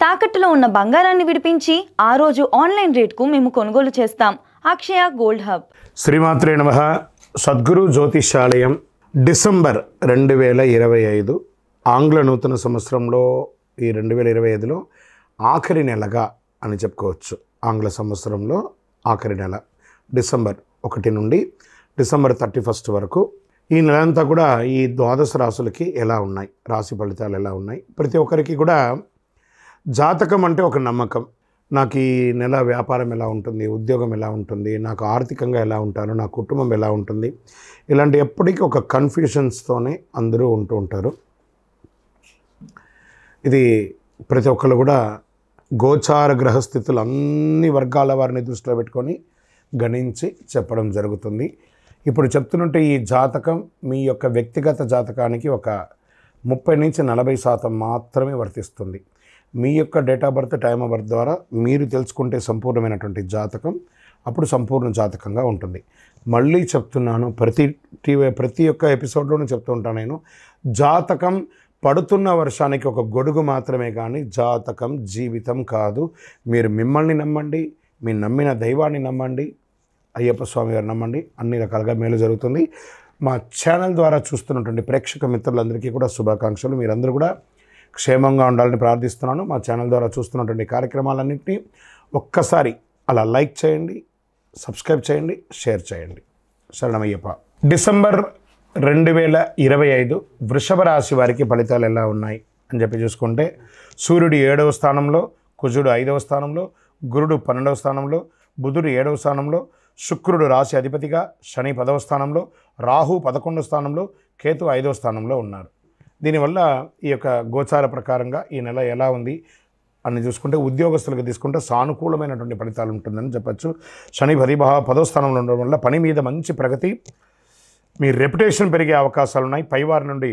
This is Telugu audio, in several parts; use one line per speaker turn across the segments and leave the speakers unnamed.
తాకట్టులో ఉన్న బంగారాన్ని విడిపించి ఆ రోజు ఆన్లైన్ రేట్కు మేము కొనుగోలు చేస్తాం. అక్షయ గోల్డ్ హబ్.
శ్రీమాత్రే నమః. సద్గురు జ్యోతిషాలయం డిసెంబర్ 2025 ఆంగ్ల నూతన సంవత్సరంలో ఈ 2025లో ఆఖరి నెలగా అని చెప్పుకోవచ్చు. ఆంగ్ల సంవత్సరంలో ఆఖరి నెల డిసెంబర్ 1 నుండి డిసెంబర్ 31 వరకు ఈ నెలంతా కూడా ఈ ద్వాదశ రాశులకి ఎలా ఉన్నాయి, రాశి ఫలితాలు ఎలా ఉన్నాయి, ప్రతి ఒక్కరికి కూడా జాతకం అంటే ఒక నమ్మకం. నాకు ఈ నెల వ్యాపారం ఎలా ఉంటుంది, ఉద్యోగం ఎలా ఉంటుంది, నాకు ఆర్థికంగా ఎలా ఉంటాను, నా కుటుంబం ఎలా ఉంటుంది, ఇలాంటి ఎప్పటికీ ఒక కన్ఫ్యూషన్స్తోనే అందరూ ఉంటూ ఉంటారు. ఇది ప్రతి ఒక్కరు కూడా గోచార గ్రహస్థితులు అన్ని వర్గాల వారిని దృష్టిలో పెట్టుకొని గణించి చెప్పడం జరుగుతుంది. ఇప్పుడు చెప్తున్నట్టు ఈ జాతకం మీ యొక్క వ్యక్తిగత జాతకానికి ఒక 30 నుంచి 40% మాత్రమే వర్తిస్తుంది. మీ యొక్క date of birth, time of birth ద్వారా మీరు తెలుసుకుంటే సంపూర్ణమైనటువంటి జాతకం అప్పుడు సంపూర్ణ జాతకంగా ఉంటుంది. మళ్ళీ చెప్తున్నాను, ప్రతి ఒక్క ఎపిసోడ్లోనూ చెప్తూ ఉంటాను నేను, జాతకం పడుతున్న వర్షానికి ఒక గొడుగు మాత్రమే కానీ జాతకం జీవితం కాదు. మీరు మిమ్మల్ని నమ్మండి, మీ నమ్మిన దైవాన్ని నమ్మండి, అయ్యప్ప స్వామి గారు నమ్మండి, అన్ని రకాలుగా మేలు జరుగుతుంది. మా ఛానల్ ద్వారా చూస్తున్నటువంటి ప్రేక్షక మిత్రులందరికీ కూడా శుభాకాంక్షలు. మీరందరూ కూడా క్షేమంగా ఉండాలని ప్రార్థిస్తున్నాను. మా ఛానల్ ద్వారా చూస్తున్నటువంటి కార్యక్రమాలన్నింటినీ ఒక్కసారి అలా లైక్ చేయండి, సబ్స్క్రైబ్ చేయండి, షేర్ చేయండి. శరణమయ్యప్ప. డిసెంబర్ 2025 వృషభ రాశి వారికి ఫలితాలు ఎలా ఉన్నాయి అని చెప్పి చూసుకుంటే, సూర్యుడు 7వ స్థానంలో, కుజుడు 5వ స్థానంలో, గురుడు 12వ స్థానంలో, బుధుడు 7వ స్థానంలో, శుక్రుడు రాశి అధిపతిగా, శని 10వ స్థానంలో, రాహు 11వ స్థానంలో, కేతు 5వ స్థానంలో ఉన్నారు. దీనివల్ల ఈ యొక్క గోచార ప్రకారంగా ఈ నెల ఎలా ఉంది అని చూసుకుంటే, ఉద్యోగస్తులకు తీసుకుంటే సానుకూలమైనటువంటి ఫలితాలు ఉంటుందని చెప్పచ్చు. శని 10వ స్థానంలో ఉండడం వల్ల పని మీద మంచి ప్రగతి, మీ రెప్యుటేషన్ పెరిగే అవకాశాలు ఉన్నాయి. పైవారి నుండి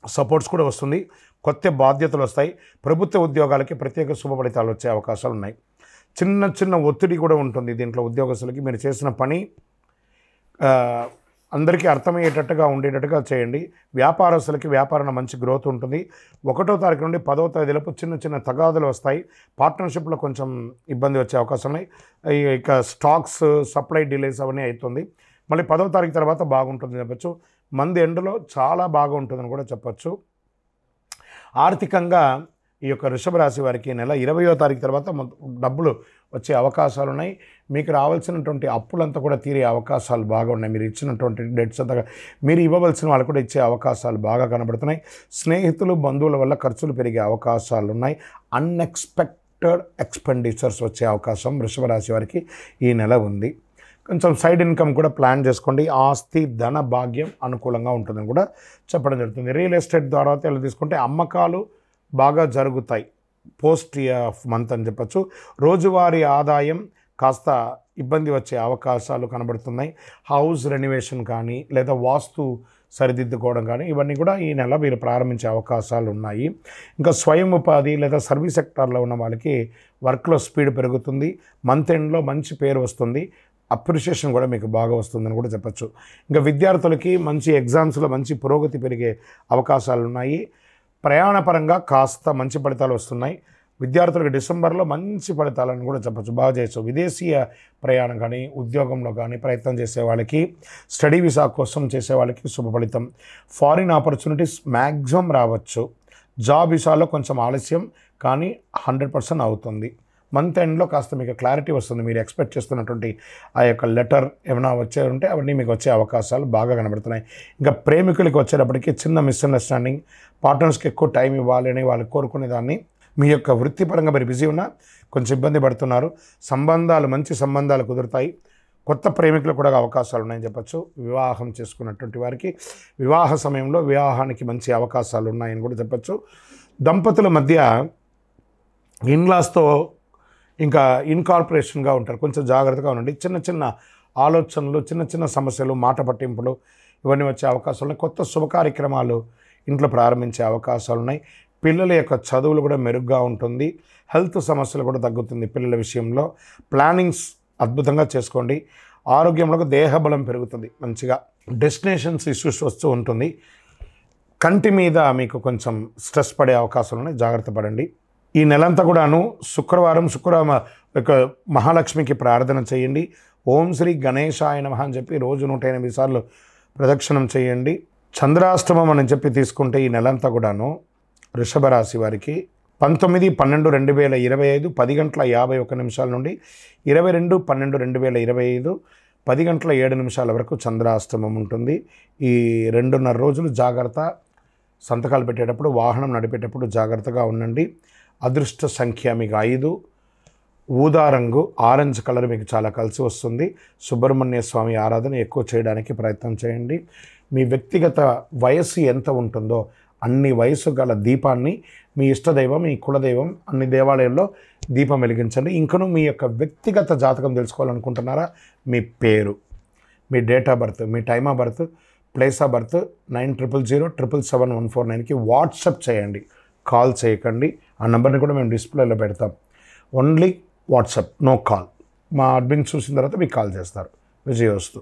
సపోర్ట్స్ కూడా వస్తుంది. కొత్త బాధ్యతలు వస్తాయి. ప్రభుత్వ ఉద్యోగాలకి ప్రత్యేక శుభ ఫలితాలు వచ్చే అవకాశాలు ఉన్నాయి. చిన్న ఒత్తిడి కూడా ఉంటుంది దీంట్లో ఉద్యోగస్తులకి. మీరు చేసిన పని అందరికీ అర్థమయ్యేటట్టుగా ఉండేటట్టుగా చేయండి. వ్యాపారస్తులకి వ్యాపారంలో మంచి గ్రోత్ ఉంటుంది. 1వ తారీఖు నుండి 10వ తేదీలోపు చిన్న తగాదులు వస్తాయి. పార్ట్నర్షిప్లో కొంచెం ఇబ్బంది వచ్చే అవకాశం ఉన్నాయి. ఇక స్టాక్స్ సప్లై డిలేస్ అవన్నీ అవుతుంది. మళ్ళీ 10వ తారీఖు తర్వాత బాగుంటుందని చెప్పచ్చు. మంది ఎండ్లో చాలా బాగుంటుందని కూడా చెప్పచ్చు. ఆర్థికంగా ఈ యొక్క వృషభ రాశి వారికి నెల 20వ తారీఖు తర్వాత డబ్బులు వచ్చే అవకాశాలు ఉన్నాయి. మీకు రావాల్సినటువంటి అప్పులంతా కూడా తీరే అవకాశాలు బాగా ఉన్నాయి. మీరు ఇచ్చినటువంటి డెట్స్ అంతా మీరు ఇవ్వవలసిన వాళ్ళు కూడా ఇచ్చే అవకాశాలు బాగా కనబడుతున్నాయి. స్నేహితులు, బంధువుల వల్ల ఖర్చులు పెరిగే అవకాశాలు ఉన్నాయి. అన్ఎక్స్పెక్టెడ్ ఎక్స్పెండిచర్స్ వచ్చే అవకాశం వృషభ రాశి వారికి ఈ నెల ఉంది. కొంచెం సైడ్ ఇన్కమ్ కూడా ప్లాన్ చేసుకోండి. ఆస్తి, ధన భాగ్యం అనుకూలంగా ఉంటుందని కూడా చెప్పడం జరుగుతుంది. రియల్ ఎస్టేట్ ద్వారా తీసుకుంటే అమ్మకాలు బాగా జరుగుతాయి. పోస్ట్ ఆఫ్ మంత్ అని చెప్పచ్చు. రోజువారీ ఆదాయం కాస్త ఇబ్బంది వచ్చే అవకాశాలు కనబడుతున్నాయి. హౌస్ రెనోవేషన్ కానీ లేదా వాస్తు సరిదిద్దుకోవడం కానీ ఇవన్నీ కూడా ఈ నెల మీరు ప్రారంభించే అవకాశాలు ఉన్నాయి. ఇంకా స్వయం ఉపాధి లేదా సర్వీస్ సెక్టార్లో ఉన్న వాళ్ళకి వర్క్లో స్పీడ్ పెరుగుతుంది. మంత్ ఎండ్లో మంచి పేరు వస్తుంది. అప్రిషియేషన్ కూడా మీకు బాగా వస్తుందని కూడా చెప్పచ్చు. ఇంకా విద్యార్థులకి మంచి ఎగ్జామ్స్లో మంచి పురోగతి పెరిగే అవకాశాలు ఉన్నాయి. ప్రయాణపరంగా కాస్త మంచి ఫలితాలు వస్తున్నాయి. విద్యార్థులకు డిసెంబర్లో మంచి ఫలితాలను కూడా చెప్పచ్చు. బాగా చేయొచ్చు. విదేశీయ ప్రయాణం కానీ, ఉద్యోగంలో కానీ ప్రయత్నం చేసే వాళ్ళకి, స్టడీ వీసా కోసం చేసే వాళ్ళకి శుభ ఫలితం. ఫారిన్ ఆపర్చునిటీస్ మ్యాక్సిమం రావచ్చు. జాబ్ వీసాలో కొంచెం ఆలస్యం కానీ 100% అవుతుంది. మంత్ ఎండ్లో కాస్త మీకు క్లారిటీ వస్తుంది. మీరు ఎక్స్పెక్ట్ చేస్తున్నటువంటి ఆ యొక్క లెటర్ ఏమైనా వచ్చే ఉంటే అవన్నీ మీకు వచ్చే అవకాశాలు బాగా కనబడుతున్నాయి. ఇంకా ప్రేమికులకి వచ్చేటప్పటికి చిన్న మిస్అండర్స్టాండింగ్, పార్ట్నర్స్కి ఎక్కువ టైం ఇవ్వాలి అని వాళ్ళు కోరుకునే దాన్ని, మీ యొక్క వృత్తిపరంగా మీరు బిజీ ఉన్నా కొంచెం ఇబ్బంది పడుతున్నారు. మంచి సంబంధాలు కుదురుతాయి. కొత్త ప్రేమికులు కూడా అవకాశాలు ఉన్నాయని చెప్పచ్చు. వివాహం చేసుకున్నటువంటి వారికి వివాహ సమయంలో వివాహానికి మంచి అవకాశాలు ఉన్నాయని కూడా చెప్పచ్చు. దంపతుల మధ్య ఇన్లాస్తో ఇంకా ఇన్కార్పొరేషన్గా ఉంటారు. కొంచెం జాగ్రత్తగా ఉండండి. చిన్న ఆలోచనలు, చిన్న సమస్యలు, మాట పట్టింపులు ఇవన్నీ వచ్చే అవకాశాలు ఉన్నాయి. కొత్త శుభ కార్యక్రమాలు ఇంట్లో ప్రారంభించే అవకాశాలు ఉన్నాయి. పిల్లల యొక్క చదువులు కూడా మెరుగ్గా ఉంటుంది. హెల్త్ సమస్యలు కూడా తగ్గుతుంది. పిల్లల విషయంలో ప్లానింగ్స్ అద్భుతంగా చేసుకోండి. ఆరోగ్యంలో దేహబలం పెరుగుతుంది. మంచిగా డెస్టినేషన్స్ ఇష్యూస్ వస్తూ ఉంటుంది. కంటి మీద మీకు కొంచెం స్ట్రెస్ పడే అవకాశాలు ఉన్నాయి. జాగ్రత్త పడండి. ఈ నెలంతా కూడాను శుక్రవారం యొక్క మహాలక్ష్మికి ప్రార్థన చేయండి. ఓం శ్రీ గణేశాయ నమః అని చెప్పి రోజు 108 సార్లు ప్రదక్షిణం చేయండి. చంద్రాష్టమం అని చెప్పి తీసుకుంటే ఈ నెలంతా కూడాను వృషభ రాశి వారికి 19/12/2025 10:51 నుండి 22/12/2025 10:07 వరకు చంద్రాష్టమం ఉంటుంది. ఈ 2.5 రోజులు జాగ్రత్త. సంతకాలు పెట్టేటప్పుడు, వాహనం నడిపేటప్పుడు జాగ్రత్తగా ఉండండి. అదృష్ట సంఖ్య మీకు 5. ఊదా రంగు ఆరెంజ్ కలర్ మీకు చాలా కలిసి వస్తుంది. సుబ్రహ్మణ్య స్వామి ఆరాధన ఎక్కువ చేయడానికి ప్రయత్నం చేయండి. మీ వ్యక్తిగత వయస్సు ఎంత ఉంటుందో అన్ని వయసు గల దీపాన్ని మీ ఇష్టదైవం, మీ కులదైవం అన్ని దేవాలయాల్లో దీపం వెలిగించండి. ఇంకను మీ యొక్క వ్యక్తిగత జాతకం తెలుసుకోవాలనుకుంటున్నారా? మీ పేరు, మీ డేట్ ఆఫ్ బర్త్, మీ time of birth, place of birth 9000077149కి వాట్సాప్ చేయండి. కాల్ చేయకండి. ఆ నెంబర్ని కూడా మేము డిస్ప్లేలో పెడతాం. Only WhatsApp, no call. మా అడ్మిన్ చూసిన తర్వాత మీకు కాల్ చేస్తారు. విజయోస్తు.